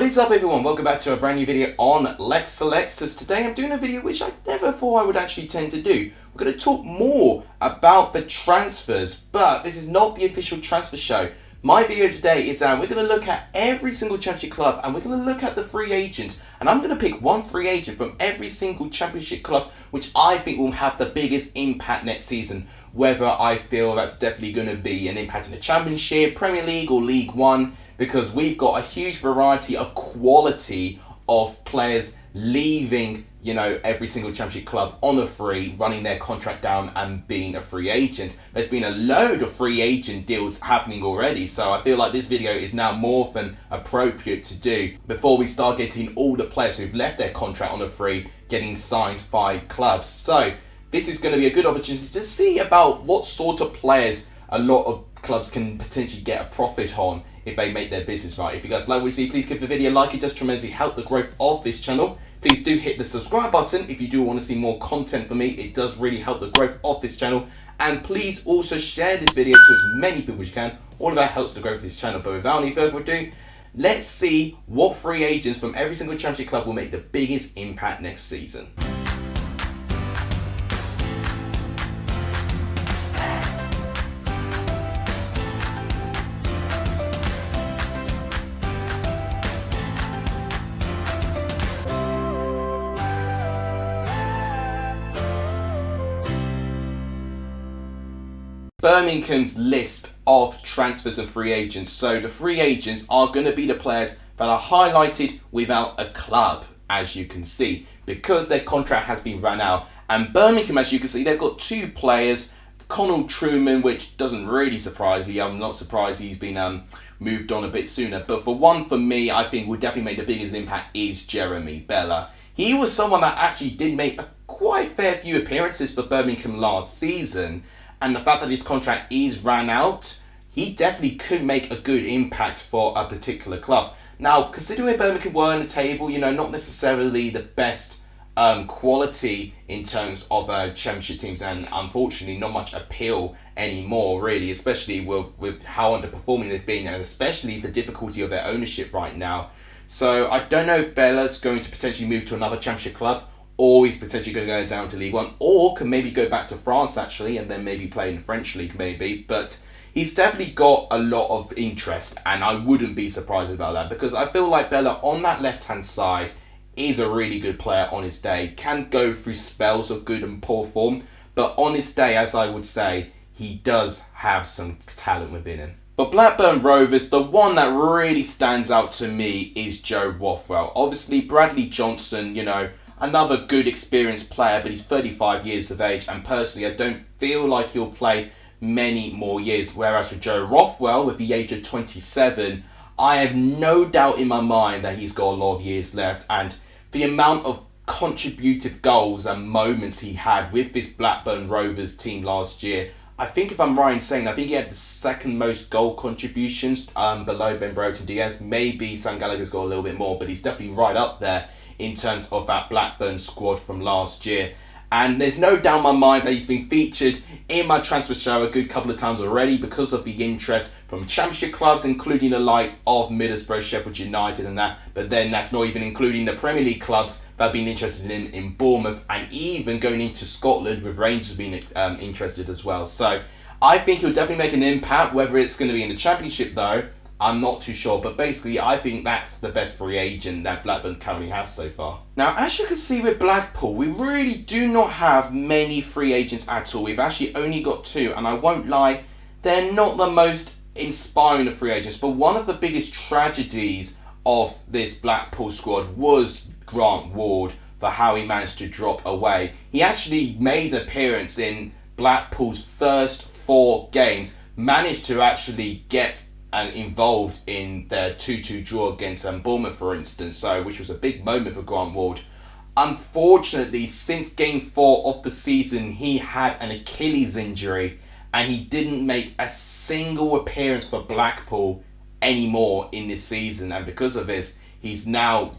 What is up everyone, welcome back to a brand new video on Let's Select. Today I'm doing a video which I never thought I would actually tend to do. We're going to talk more about the transfers, but this is not the official transfer show. My video today is we're going to look at every single championship club and we're going to look at the free agents, and I'm going to pick one free agent from every single championship club which I think will have the biggest impact next season. Whether I feel that's definitely going to be an impact in the Championship, Premier League or League One, because we've got a huge variety of quality of players leaving, every single championship club on a free, running their contract down and being a free agent. There's been a load of free agent deals happening already, so I feel like this video is now more than appropriate to do before we start getting all the players who've left their contract on a free getting signed by clubs. So this is going to be a good opportunity to see about what sort of players a lot of clubs can potentially get a profit on if they make their business right. If you guys like what you see, please give the video a like. It does tremendously help the growth of this channel. Please do hit the subscribe button if you do want to see more content from me. It does really help the growth of this channel. And please also share this video to as many people as you can. All of that helps the growth of this channel. But without any further ado, let's see what free agents from every single championship club will make the biggest impact next season. Birmingham's list of transfers and free agents. So the free agents are going to be the players that are highlighted without a club, as you can see, because their contract has been run out. And Birmingham, as you can see, they've got two players, Connell Truman, which doesn't really surprise me. I'm not surprised he's been moved on a bit sooner. But for me, I think would definitely make the biggest impact is Jeremy Bella. He was someone that actually did make a quite fair few appearances for Birmingham last season. And the fact that his contract is ran out, he definitely could make a good impact for a particular club. Now, considering Birmingham were on the table, not necessarily the best quality in terms of championship teams, and unfortunately not much appeal anymore, really, especially with how underperforming they've been, and especially the difficulty of their ownership right now. So I don't know if Bella's going to potentially move to another championship club, or he's potentially going to go down to League One, or can maybe go back to France actually, and then maybe play in the French League maybe. But he's definitely got a lot of interest, and I wouldn't be surprised about that, because I feel like Bella on that left-hand side is a really good player on his day. Can go through spells of good and poor form, but on his day, as I would say, he does have some talent within him. But Blackburn Rovers, the one that really stands out to me is Joe Rothwell. Obviously, Bradley Johnson, another good experienced player, but he's 35 years of age, and personally I don't feel like he'll play many more years. Whereas with Joe Rothwell, with the age of 27, I have no doubt in my mind that he's got a lot of years left, and the amount of contributive goals and moments he had with this Blackburn Rovers team last year, I think if I'm right in saying, I think he had the second most goal contributions below Ben Broten Diaz. Maybe Sam Gallagher's got a little bit more, but he's definitely right up there in terms of that Blackburn squad from last year. And there's no doubt in my mind that he's been featured in my transfer show a good couple of times already because of the interest from championship clubs, including the likes of Middlesbrough, Sheffield United and that. But then that's not even including the Premier League clubs that have been interested in Bournemouth, and even going into Scotland with Rangers being interested as well. So I think he'll definitely make an impact. Whether it's going to be in the Championship though, I'm not too sure, but basically I think that's the best free agent that Blackburn currently has so far. Now, as you can see with Blackpool, we really do not have many free agents at all. We've actually only got two, and I won't lie, they're not the most inspiring of free agents, but one of the biggest tragedies of this Blackpool squad was Grant Ward, for how he managed to drop away. He actually made an appearance in Blackpool's first 4 games, managed to actually get and involved in their 2-2 draw against Bournemouth, for instance, which was a big moment for Grant Ward. Unfortunately, since game 4 of the season, he had an Achilles injury, and he didn't make a single appearance for Blackpool anymore in this season, and because of this, he's now,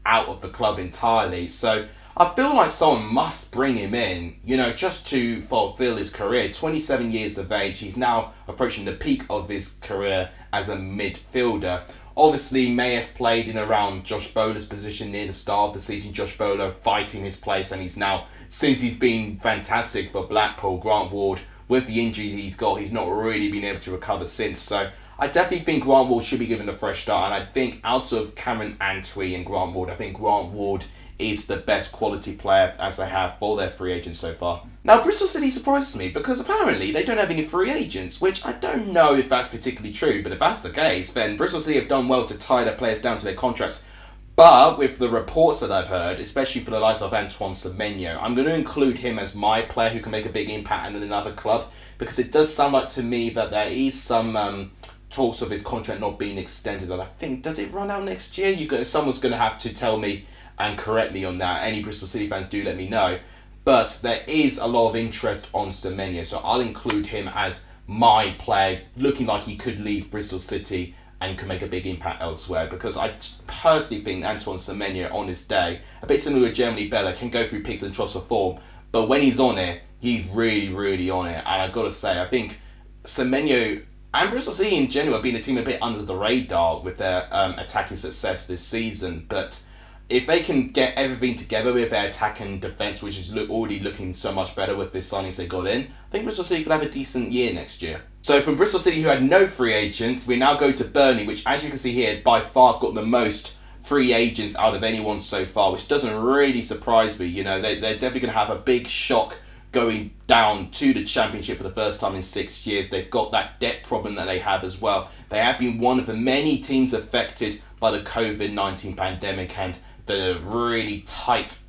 out of the club entirely. So I feel like someone must bring him in, just to fulfill his career. 27 years of age, he's now approaching the peak of his career as a midfielder. obviously may have played in around Josh Bowler's position near the start of the season. Josh Bowler fighting his place, and he's now, since he's been fantastic for Blackpool, Grant Ward, with the injuries he's got, he's not really been able to recover since. So I definitely think Grant Ward should be given a fresh start, and I think out of Cameron Antwi and Grant Ward, I think Grant Ward is the best quality player as they have for their free agents so far. Now, Bristol City surprises me because apparently they don't have any free agents, which I don't know if that's particularly true, but if that's the case, then Bristol City have done well to tie their players down to their contracts. But with the reports that I've heard, especially for the likes of Antoine Semenyo, I'm going to include him as my player who can make a big impact in another club, because it does sound like to me that there is some talks of his contract not being extended, and I think, does it run out next year? Someone's going to have to tell me and correct me on that. Any Bristol City fans, do let me know. But there is a lot of interest on Semenyo, so I'll include him as my player, looking like he could leave Bristol City and can make a big impact elsewhere, because I personally think Antoine Semenyo on his day, a bit similar with Germany Bella, can go through peaks and troughs of form, but when he's on it, he's really, really on it. And I've got to say, I think Semenyo and Bristol City in general have been a team a bit under the radar with their attacking success this season, but if they can get everything together with their attack and defence, which is already looking so much better with the signings they got in, I think Bristol City could have a decent year next year. So from Bristol City, who had no free agents, we now go to Burnley, which, as you can see here, by far have got the most free agents out of anyone so far, which doesn't really surprise me. You know, they're definitely going to have a big shock going down to the Championship for the first time in 6 years. They've got that debt problem that they have as well. They have been one of the many teams affected by the COVID-19 pandemic and the really tight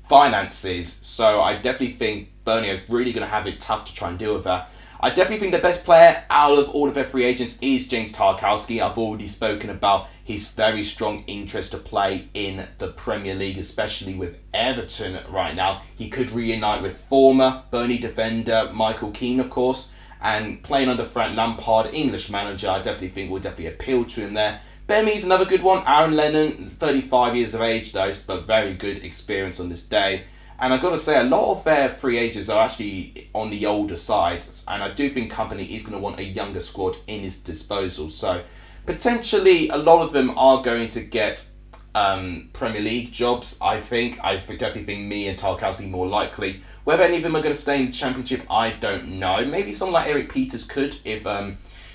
finances. So I definitely think Burnley are really going to have it tough to try and deal with that. I definitely think the best player out of all of their free agents is James Tarkowski. I've already spoken about his very strong interest to play in the Premier League, especially with Everton right now. He could reunite with former Burnley defender Michael Keane, of course, and playing under Frank Lampard, English manager, I definitely think will definitely appeal to him there. Bemi's another good one. Aaron Lennon, 35 years of age though, but very good experience on this day. And I've got to say, a lot of their free agents are actually on the older side, and I do think Company is going to want a younger squad in his disposal. So potentially a lot of them are going to get Premier League jobs, I think. I definitely think me and Tarkowski more likely. Whether any of them are going to stay in the Championship, I don't know. Maybe someone like Eric Peters could, if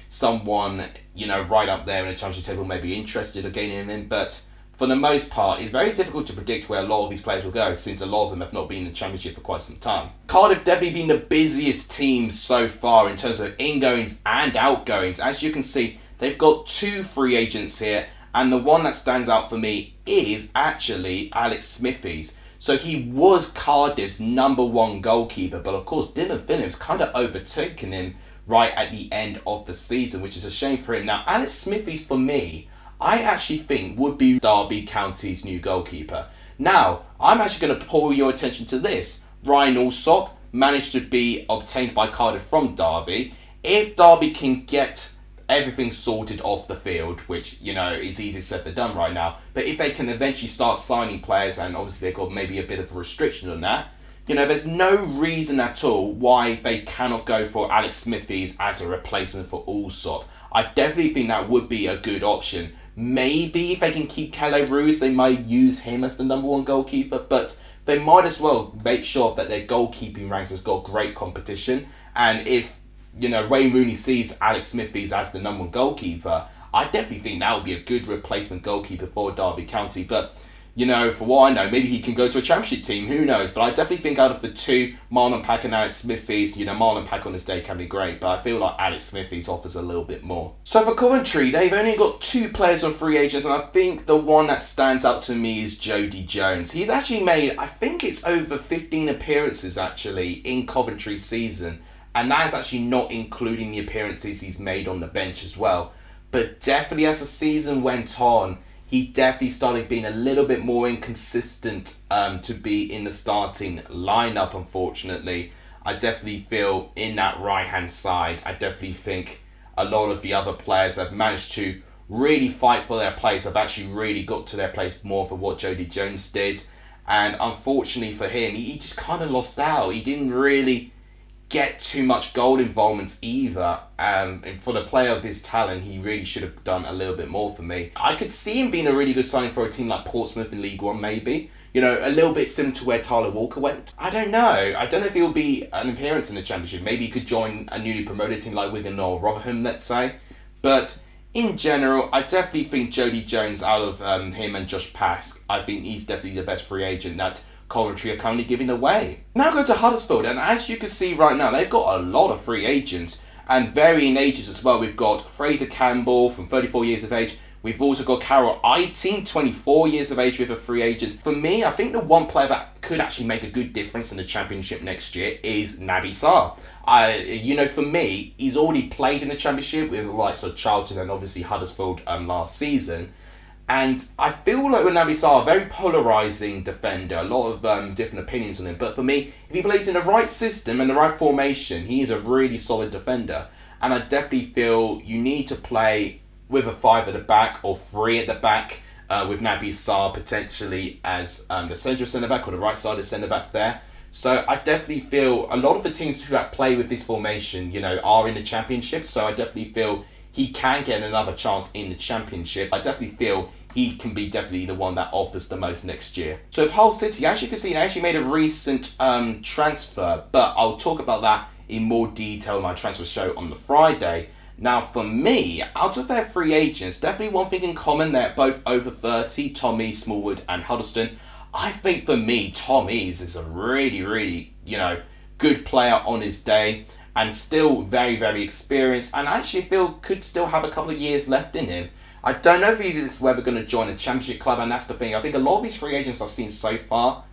someone, you know, right up there in the Championship table may be interested in gaining him in, but for the most part, it's very difficult to predict where a lot of these players will go, since a lot of them have not been in the Championship for quite some time. Cardiff definitely been the busiest team so far in terms of ingoings and outgoings. As you can see, they've got 2 free agents here, and the one that stands out for me is actually Alex Smithies. So he was Cardiff's #1 goalkeeper, but of course Dylan Phillips kind of overtaken him right at the end of the season, which is a shame for him. Now, Alex Smithies, for me, I actually think would be Derby County's new goalkeeper. Now, I'm actually going to pull your attention to this. Ryan Alsop managed to be obtained by Cardiff from Derby. If Derby can get everything sorted off the field, which, you know, is easier said than done right now, but if they can eventually start signing players, and obviously they've got maybe a bit of a restriction on that, you know, there's no reason at all why they cannot go for Alex Smithies as a replacement for Alsop. I definitely think that would be a good option. Maybe if they can keep Calais Roos, they might use him as the #1 goalkeeper, but they might as well make sure that their goalkeeping ranks has got great competition. And if, you know, Wayne Rooney sees Alex Smithies as the #1 goalkeeper, I definitely think that would be a good replacement goalkeeper for Derby County. But, you know, for what I know, maybe he can go to a Championship team, who knows. But I definitely think out of the 2, Marlon Pack and Alex Smithies, you know, Marlon Pack on his day can be great, but I feel like Alex Smithies offers a little bit more. So for Coventry, they've only got 2 players on free agents, and I think the one that stands out to me is Jody Jones. He's actually made, I think it's over 15 appearances actually in Coventry's season, and that is actually not including the appearances he's made on the bench as well. But definitely as the season went on, he definitely started being a little bit more inconsistent to be in the starting lineup, unfortunately. I definitely feel in that right-hand side, I definitely think a lot of the other players have managed to really fight for their place, have actually really got to their place more for what Jody Jones did. And unfortunately for him, he just kind of lost out. He didn't really get too much goal involvements either. And for the player of his talent, he really should have done a little bit more for me. I could see him being a really good signing for a team like Portsmouth in League One, maybe. You know, a little bit similar to where Tyler Walker went. I don't know. I don't know if he'll be an appearance in the Championship. Maybe he could join a newly promoted team like Wigan or Rotherham, let's say. But in general, I definitely think Jody Jones, out of him and Josh Pask, I think he's definitely the best free agent that Coventry are currently giving away. Now go to Huddersfield, and as you can see right now, they've got a lot of free agents and varying ages as well. We've got Fraser Campbell from 34 years of age. We've also got Carol Eiting, 24 years of age, with a free agent. For me, I think the one player that could actually make a good difference in the Championship next year is Naby Sarr. You know, for me, he's already played in the Championship with the likes of Charlton and obviously Huddersfield last season. And I feel like with Naby Sarr, a very polarising defender, a lot of different opinions on him. But for me, if he plays in the right system and the right formation, he is a really solid defender. And I definitely feel you need to play with a 5 at the back or 3 at the back, with Naby Sarr potentially as the central centre-back or the right side of centre-back there. So I definitely feel a lot of the teams that play with this formation, you know, are in the Championship. So I definitely feel he can get another chance in the Championship. I definitely feel he can be definitely the one that offers the most next year. So with Hull City, as you can see, they actually made a recent transfer, but I'll talk about that in more detail in my transfer show on the Friday. Now, for me, out of their free agents, definitely one thing in common. They're both over 30, Tom East, Smallwood and Huddleston. I think for me, Tom East is a really, really, you know, good player on his day and still very, very experienced, and I actually feel could still have a couple of years left in him. I don't know if he's ever going to join a Championship club, and that's the thing. I think a lot of these free agents I've seen so far,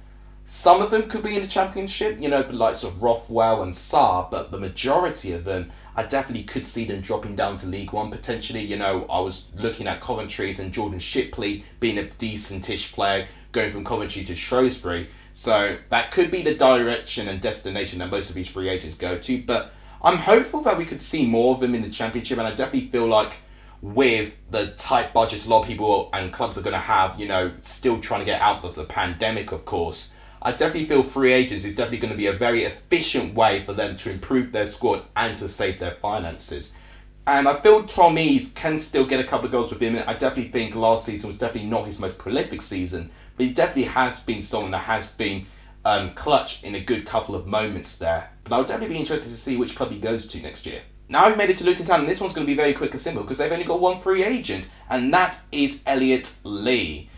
some of them could be in the Championship, you know, the likes of Rothwell and Sarr, but the majority of them, I definitely could see them dropping down to League One potentially. You know, I was looking at Coventry's and Jordan Shipley being a decentish player, going from Coventry to Shrewsbury. So that could be the direction and destination that most of these free agents go to. But I'm hopeful that we could see more of them in the Championship, and I definitely feel like with the tight budgets a lot of people and clubs are going to have, you know, still trying to get out of the pandemic, of course, I definitely feel free agents is definitely going to be a very efficient way for them to improve their squad and to save their finances. And I feel Tom East can still get a couple of goals with him. I definitely think last season was definitely not his most prolific season, but he definitely has been someone that has been clutch in a good couple of moments there. But I would definitely be interested to see which club he goes to next year. Now I've made it to Luton Town, and this one's going to be very quick and simple because they've only got one free agent, and that is Elliot Lee.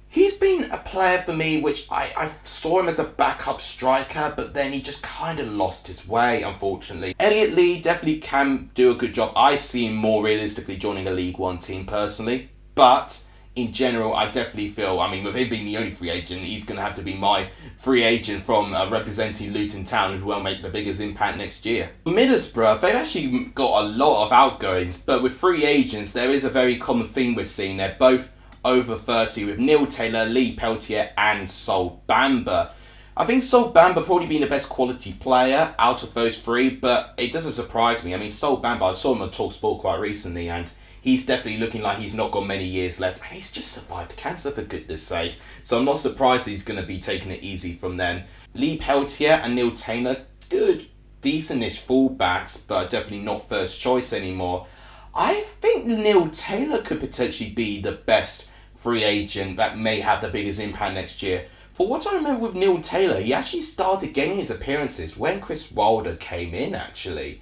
He's been a player for me which I saw him as a backup striker, but then he just kind of lost his way, unfortunately. Elliot Lee definitely can do a good job. I see him more realistically joining a League One team personally, but in general, I definitely feel, I mean, with him being the only free agent, he's going to have to be my free agent from representing Luton Town, who will make the biggest impact next year. Middlesbrough, they've actually got a lot of outgoings, but with free agents, there is a very common thing we're seeing. They're both over 30 with Neil Taylor, Lee Peltier and Sol Bamba. I think Sol Bamba probably being the best quality player out of those three, but it doesn't surprise me. I mean, Sol Bamba, I saw him on TalkSport quite recently, and he's definitely looking like he's not got many years left. And he's just survived cancer, for goodness sake. So I'm not surprised he's going to be taking it easy from them. Lee Peltier and Neil Taylor, good, decentish fullbacks, but definitely not first choice anymore. I think Neil Taylor could potentially be the best free agent that may have the biggest impact next year. For what I remember with Neil Taylor, he actually started getting his appearances when Chris Wilder came in, actually.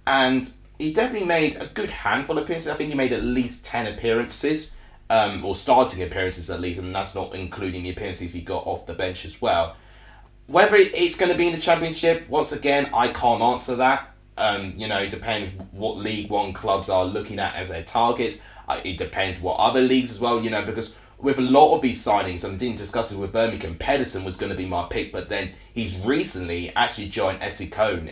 And he definitely made a good handful of appearances. I think he made at least 10 appearances, or starting appearances at least, and that's not including the appearances he got off the bench as well. Whether it's going to be in the Championship, once again, I can't answer that. You know, it depends what League One clubs are looking at as their targets. It depends what other leagues as well, you know, because with a lot of these signings, and I didn't discuss it with Birmingham, Pedersen was going to be my pick, but then he's recently actually joined SC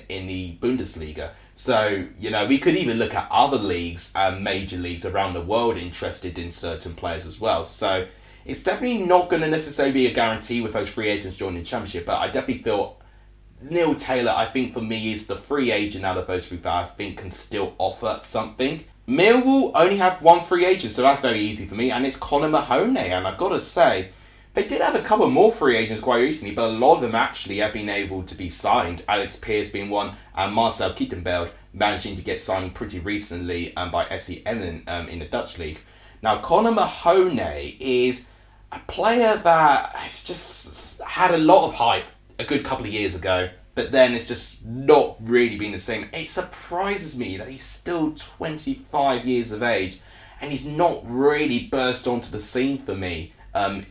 in the Bundesliga. So, you know, we could even look at other leagues and major leagues around the world interested in certain players as well. So it's definitely not going to necessarily be a guarantee with those free agents joining the Championship, but I definitely feel Neil Taylor, I think for me, is the free agent out of those three that I think can still offer something. Millwall only have one free agent, so that's very easy for me, and it's Connor Mahoney. And I've got to say, They did have a couple more free agents quite recently, but a lot of them actually have been able to be signed. Alex Pearce being one, and Marcel Kittenbeld managing to get signed pretty recently by SE Emmen in the Dutch league. Now, Connor Mahoney is a player that has just had a lot of hype a good couple of years ago, but then it's just not really been the same. It surprises me that he's still 25 years of age and he's not really burst onto the scene for me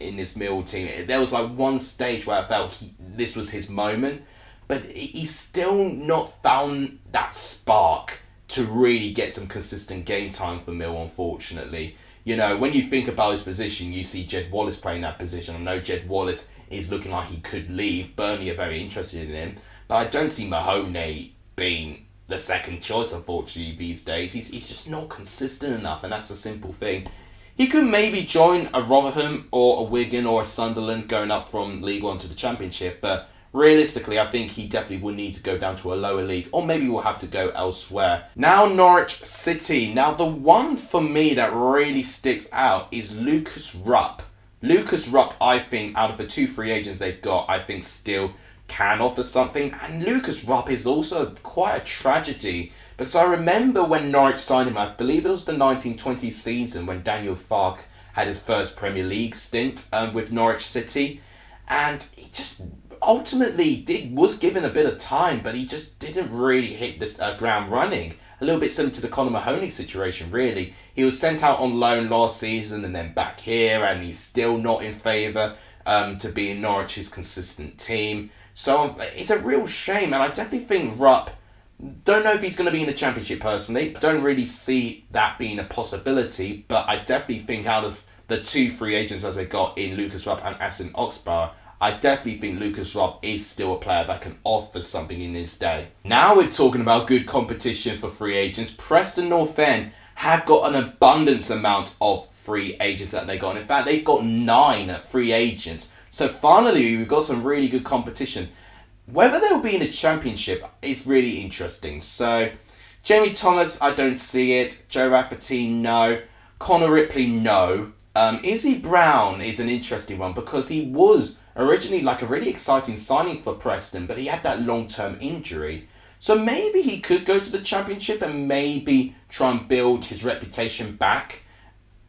in this Mill team. There was like one stage where I felt this was his moment, but he's still not found that spark to really get some consistent game time for Mill, unfortunately. You know, when you think about his position, you see Jed Wallace playing that position. I know Jed Wallace is looking like he could leave. Burnley are very interested in him. But I don't see Mahoney being the second choice, unfortunately, these days. He's just not consistent enough, and that's a simple thing. He could maybe join a Rotherham or a Wigan or a Sunderland going up from League One to the Championship, but realistically, I think he definitely will need to go down to a lower league, or maybe we'll have to go elsewhere. Now, Norwich City. Now, the one for me that really sticks out is Lucas Rupp. Lucas Rupp, I think, out of the two free agents they've got, I think still can offer something. And Lucas Rupp is also quite a tragedy, because I remember when Norwich signed him, I believe it was the 1920 season when Daniel Farke had his first Premier League stint with Norwich City, and he just ultimately was given a bit of time, but he just didn't really hit this ground running. A little bit similar to the Connor Mahoney situation, really. He was sent out on loan last season and then back here, and he's still not in favour to be in Norwich's consistent team. So it's a real shame, and I definitely think Rupp, don't know if he's going to be in the Championship personally. I don't really see that being a possibility, but I definitely think out of the two free agents as they got in Lucas Rupp and Aston Oxbow, I definitely think Lucas Rupp is still a player that can offer something in his day. Now we're talking about good competition for free agents. Preston North End have got an abundance amount of free agents that they got. In fact, they've got 9 free agents. So finally, we've got some really good competition. Whether they'll be in the Championship is really interesting. So, Jamie Thomas, I don't see it. Joe Rafferty, no. Connor Ripley, no. Izzy Brown is an interesting one because he was originally like a really exciting signing for Preston, but he had that long-term injury. So maybe he could go to the Championship and maybe try and build his reputation back.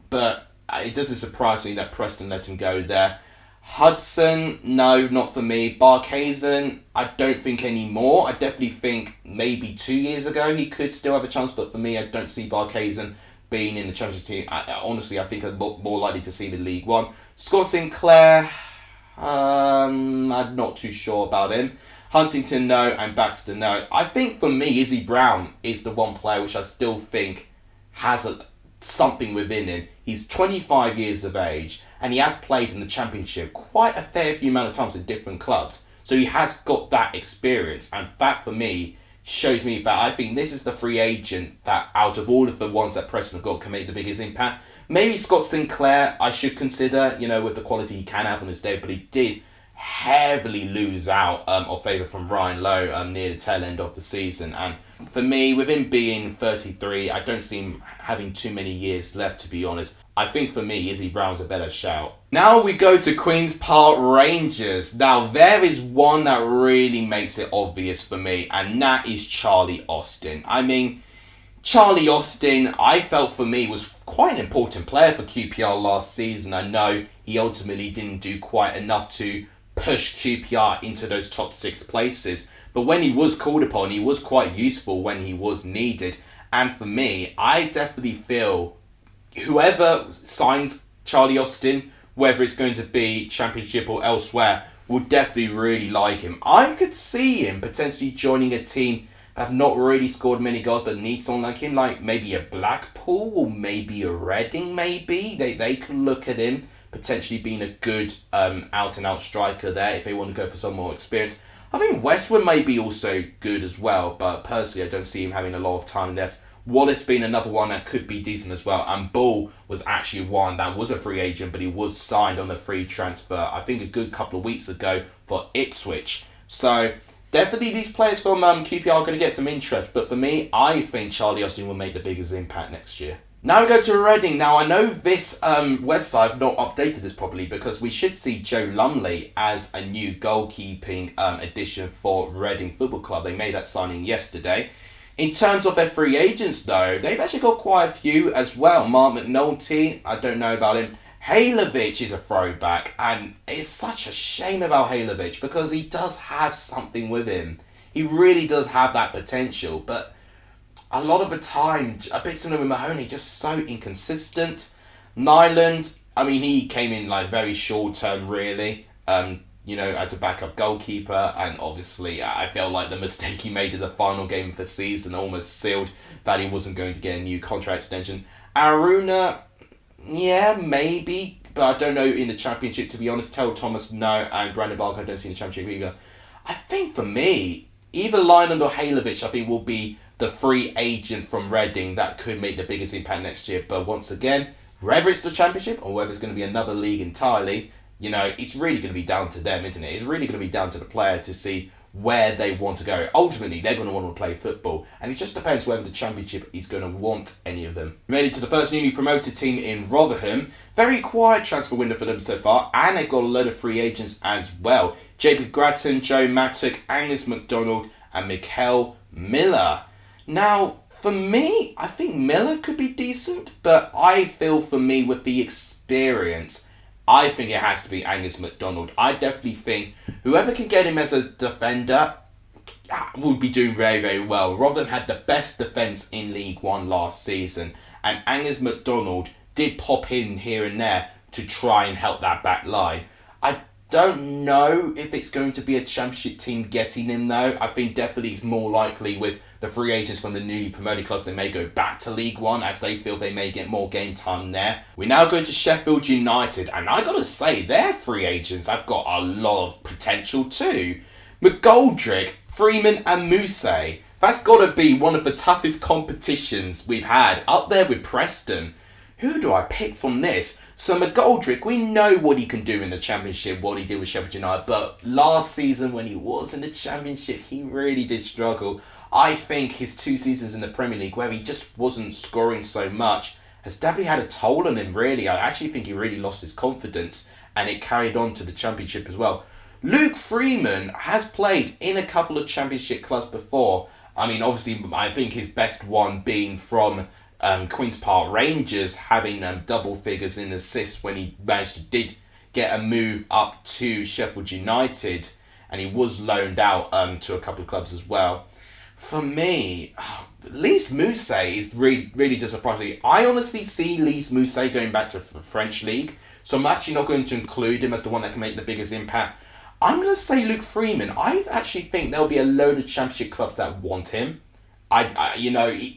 But it doesn't surprise me that Preston let him go there. Hudson, no, not for me. Barkhazen, I don't think anymore. I definitely think maybe 2 years ago he could still have a chance, but for me, I don't see Barkhazen being in the Championship team. Honestly, I think I'm more likely to see the League One. Scott Sinclair, I'm not too sure about him. Huntington, no, and Baxter, no. I think for me, Izzy Brown is the one player which I still think has something within him. He's 25 years of age, and he has played in the Championship quite a fair few amount of times in different clubs. So he has got that experience, and that for me shows me that I think this is the free agent that out of all of the ones that Preston have got can make the biggest impact. Maybe Scott Sinclair I should consider, with the quality he can have on his day, but he did heavily lose out of favour from Ryan Lowe near the tail end of the season. And for me, with him being 33, I don't see him having too many years left, to be honest. I think for me, Izzy Brown's a better shout. Now we go to Queen's Park Rangers. Now there is one that really makes it obvious for me, and that is Charlie Austin. I mean, Charlie Austin, I felt for me, was quite an important player for QPR last season. I know he ultimately didn't do quite enough to push QPR into those top 6 places. But when he was called upon, he was quite useful when he was needed. And for me, I definitely feel whoever signs Charlie Austin, whether it's going to be Championship or elsewhere, will definitely really like him. I could see him potentially joining a team that have not really scored many goals but need someone like him, like maybe a Blackpool or maybe a Reading maybe. They could look at him potentially being a good out-and-out striker there if they want to go for some more experience. I think Westwood may be also good as well, but personally I don't see him having a lot of time left. Wallace being another one that could be decent as well, and Bull was actually one that was a free agent, but he was signed on a free transfer, I think a good couple of weeks ago for Ipswich. So definitely these players from QPR are going to get some interest, but for me, I think Charlie Austin will make the biggest impact next year. Now we go to Reading. Now I know this website have not updated this properly because we should see Joe Lumley as a new goalkeeping addition for Reading Football Club. They made that signing yesterday. In terms of their free agents though, they've actually got quite a few as well. Mark McNulty, I don't know about him. Halovic is a throwback, and it's such a shame about Halovic because he does have something with him. He really does have that potential, but a lot of the time, a bit similar with Mahoney, just so inconsistent. Nyland, I mean, he came in like very short term, really, as a backup goalkeeper, and obviously I felt like the mistake he made in the final game of the season almost sealed that he wasn't going to get a new contract extension. Aruna, yeah, maybe, but I don't know in the Championship, to be honest. Terrell Thomas, no, and Brandon Barker, I don't see in the Championship either. I think for me, either Lyland or Halovic, I think will be the free agent from Reading that could make the biggest impact next year. But once again, whether it's the Championship or whether it's going to be another league entirely, it's really going to be down to them, isn't it? It's really going to be down to the player to see where they want to go. Ultimately, they're going to want to play football, and it just depends whether the Championship is going to want any of them. We made it to the first newly promoted team in Rotherham. Very quiet transfer window for them so far, and they've got a load of free agents as well. Jacob Grattan, Joe Mattock, Angus MacDonald, and Mikael Miller. Now, for me, I think Miller could be decent, but I feel for me with the experience, I think it has to be Angus MacDonald. I definitely think whoever can get him as a defender would be doing very, very well. Rotherham had the best defence in League One last season, and Angus MacDonald did pop in here and there to try and help that back line. I don't know if it's going to be a Championship team getting him though. I think definitely it's more likely with the free agents from the newly promoted clubs, they may go back to League One as they feel they may get more game time there. We now go to Sheffield United, and I gotta say, their free agents have got a lot of potential too. McGoldrick, Freeman and Mousset. That's gotta be one of the toughest competitions we've had, up there with Preston. Who do I pick from this? So McGoldrick, we know what he can do in the Championship, what he did with Sheffield United, but last season when he was in the Championship, he really did struggle. I think his 2 seasons in the Premier League, where he just wasn't scoring so much, has definitely had a toll on him, really. I actually think he really lost his confidence, and it carried on to the Championship as well. Luke Freeman has played in a couple of Championship clubs before. I mean, obviously, I think his best one being from Queen's Park Rangers, having double figures in assists when he did get a move up to Sheffield United, and he was loaned out to a couple of clubs as well. For me, Lys Mousset is really disappointing. I honestly see Lys Mousset going back to the French league, so I'm actually not going to include him as the one that can make the biggest impact. I'm going to say Luke Freeman. I actually think there'll be a load of Championship clubs that want him.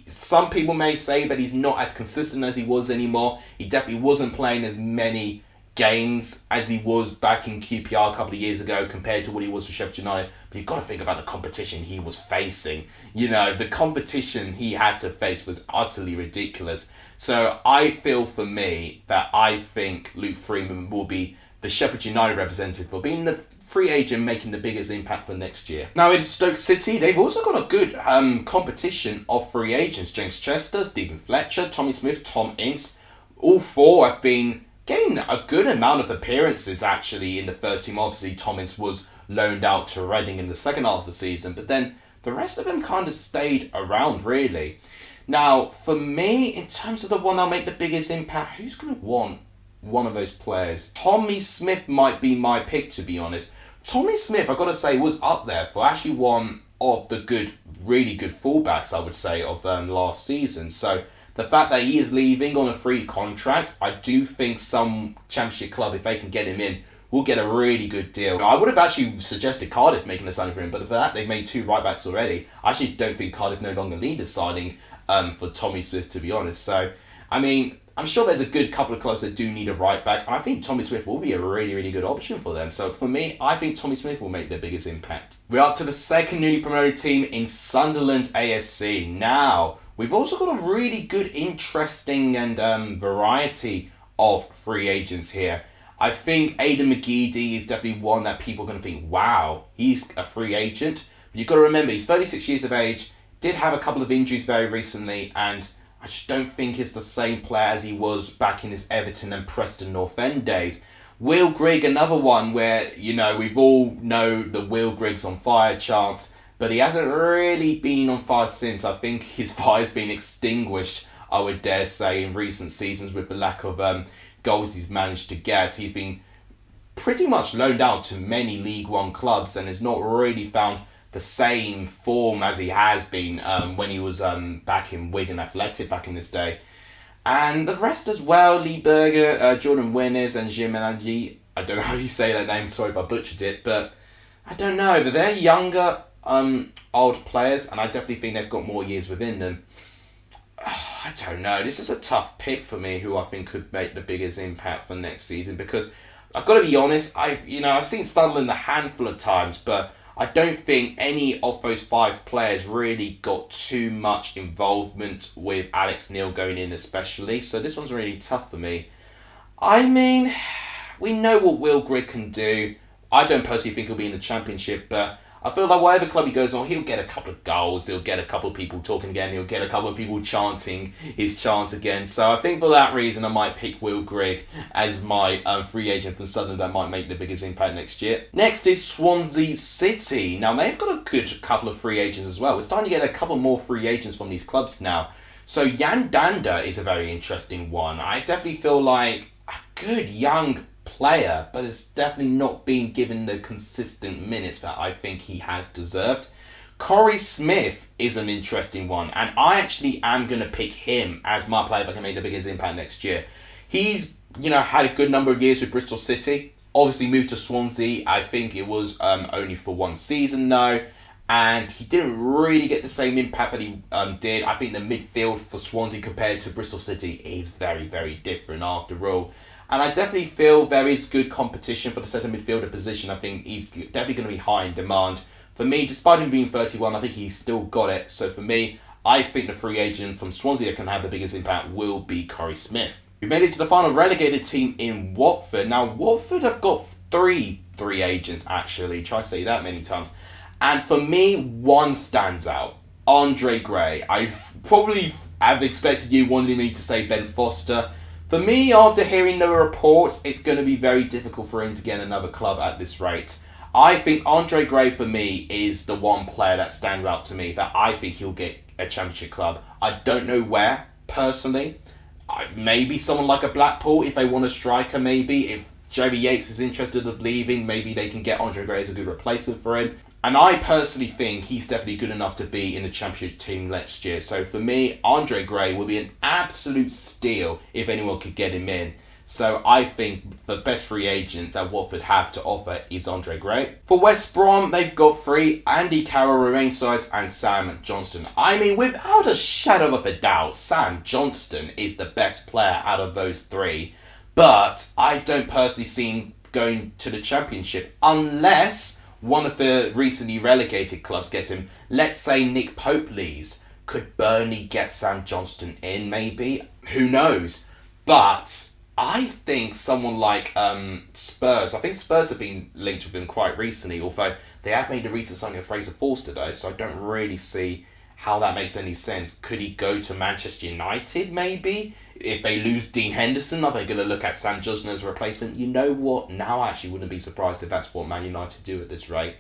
Some people may say that he's not as consistent as he was anymore. He definitely wasn't playing as many games as he was back in QPR a couple of years ago compared to what he was for Sheffield United. But you've got to think about the competition he was facing. The competition he had to face was utterly ridiculous. So I feel for me that I think Luke Freeman will be the Sheffield United representative for being the free agent making the biggest impact for next year. Now in Stoke City, they've also got a good competition of free agents. James Chester, Stephen Fletcher, Tommy Smith, Tom Ince. All four have been getting a good amount of appearances actually in the first team. Obviously, Tom Ince was loaned out to Reading in the second half of the season, but then the rest of them kind of stayed around really. Now, for me, in terms of the one that'll make the biggest impact, who's going to want one of those players? Tommy Smith might be my pick, to be honest. Tommy Smith, I've got to say, was up there for actually one of the really good fullbacks, I would say, of last season. So the fact that he is leaving on a free contract, I do think some Championship club, if they can get him in, will get a really good deal. I would have actually suggested Cardiff making a signing for him, but for that, they've made 2 right-backs already. I actually don't think Cardiff no longer need a signing for Tommy Smith, to be honest. So, I mean, I'm sure there's a good couple of clubs that do need a right-back. I think Tommy Smith will be a really, really good option for them. So, for me, I think Tommy Smith will make the biggest impact. We're up to the second newly promoted team in Sunderland AFC. Now, we've also got a really good, interesting and variety of free agents here. I think Aidan McGeady is definitely one that people are going to think, wow, he's a free agent. But you've got to remember, he's 36 years of age, did have a couple of injuries very recently, and I just don't think it's the same player as he was back in his Everton and Preston North End days. Will Grigg, another one where, you know, we've all know the Will Grigg's on fire chance, but he hasn't really been on fire since. I think his fire's been extinguished, I would dare say, in recent seasons with the lack of goals he's managed to get. He's been pretty much loaned out to many League One clubs and has not really found the same form as he has been when he was back in Wigan Athletic back in this day. And the rest as well, Lee Berger, Jordan Winners and Jim Menangi. I don't know how you say that name, sorry if I butchered it, but I don't know. But they're younger old players, and I definitely think they've got more years within them. I don't know. This is a tough pick for me, who I think could make the biggest impact for next season, because I've got to be honest. I've seen Sunderland a handful of times, but I don't think any of those 5 players really got too much involvement with Alex Neil going in, especially. So this one's really tough for me. I mean, we know what Will Grigg can do. I don't personally think he'll be in the Championship, but I feel like whatever club he goes on, he'll get a couple of goals, he'll get a couple of people talking again, he'll get a couple of people chanting his chants again. So I think for that reason, I might pick Will Grigg as my free agent from Sunderland that might make the biggest impact next year. Next is Swansea City. Now, they've got a good couple of free agents as well. We're starting to get a couple more free agents from these clubs now. So Jan Danda is a very interesting one. I definitely feel like a good young player, but it's definitely not been given the consistent minutes that I think he has deserved. Corey Smith is an interesting one, and I actually am going to pick him as my player that can make the biggest impact next year. He's, had a good number of years with Bristol City. Obviously moved to Swansea. I think it was only for one season though, and he didn't really get the same impact that he did. I think the midfield for Swansea compared to Bristol City is very, very different after all. And I definitely feel there is good competition for the centre midfielder position. I think he's definitely going to be high in demand. For me, despite him being 31, I think he's still got it. So for me, I think the free agent from Swansea that can have the biggest impact will be Corey Smith. We made it to the final relegated team in Watford. Now, Watford have got three agents, actually. Try to say that many times. And for me, one stands out. Andre Gray. I probably have expected you wanting me to say Ben Foster. For me, after hearing the reports, it's going to be very difficult for him to get another club at this rate. I think Andre Gray, for me, is the one player that stands out to me that I think he'll get a Championship club. I don't know where, personally. Maybe someone like a Blackpool, if they want a striker, maybe. If Jamie Yates is interested in leaving, maybe they can get Andre Gray as a good replacement for him. And I personally think he's definitely good enough to be in the Championship team next year. So for me, Andre Gray will be an absolute steal if anyone could get him in. So I think the best free agent that Watford have to offer is Andre Gray. For West Brom, they've got three: Andy Carroll, Romain Saez and Sam Johnston. I mean, without a shadow of a doubt, Sam Johnston is the best player out of those three. But I don't personally see him going to the Championship unless one of the recently relegated clubs gets him. Let's say Nick Pope leaves. Could Burnley get Sam Johnston in, maybe? Who knows? But I think someone like Spurs, I think Spurs have been linked with him quite recently, although they have made a recent signing of Fraser Forster though, so I don't really see how that makes any sense. Could he go to Manchester United, maybe? If they lose Dean Henderson, are they going to look at Sam Johnston as a replacement? You know what? Now I actually wouldn't be surprised if that's what Man United do at this rate.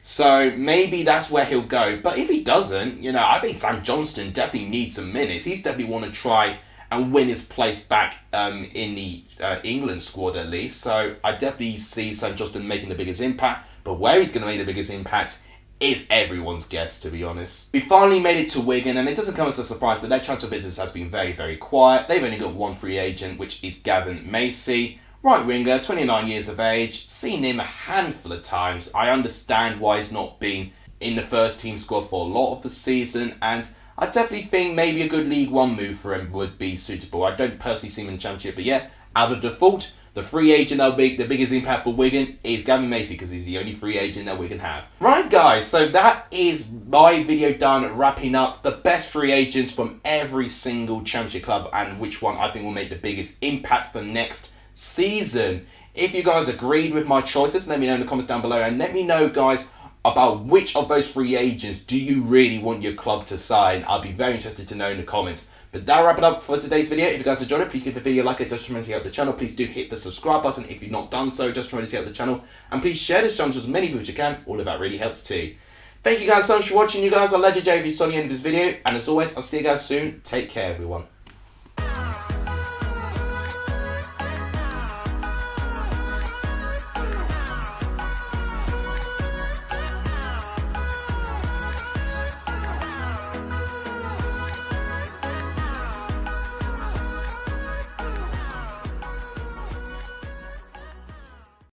So maybe that's where he'll go. But if he doesn't, I think Sam Johnston definitely needs some minutes. He's definitely want to try and win his place back in the England squad at least. So I definitely see Sam Johnston making the biggest impact. But where he's going to make the biggest impact is everyone's guess, to be honest. We finally made it to Wigan, and it doesn't come as a surprise, but their transfer business has been very, very quiet. They've only got one free agent, which is Gavin Macy. Right winger, 29 years of age, seen him a handful of times. I understand why he's not been in the first team squad for a lot of the season, and I definitely think maybe a good League One move for him would be suitable. I don't personally see him in the Championship, but yeah, out of default, the free agent that'll make the biggest impact for Wigan is Gavin Macy, because he's the only free agent that Wigan have. Right guys, so that is my video done wrapping up the best free agents from every single Championship club and which one I think will make the biggest impact for next season. If you guys agreed with my choices, let me know in the comments down below, and let me know guys about which of those free agents do you really want your club to sign. I'll be very interested to know in the comments. But that'll wrap it up for today's video. If you guys enjoyed it, please give the video a like. It does tremendously help the channel. Please do hit the subscribe button if you've not done so. It does tremendously help the channel. And please share this channel to as many people as you can. All of that really helps too. Thank you guys so much for watching. You guys are legendary if you saw the end of this video. And as always, I'll see you guys soon. Take care, everyone.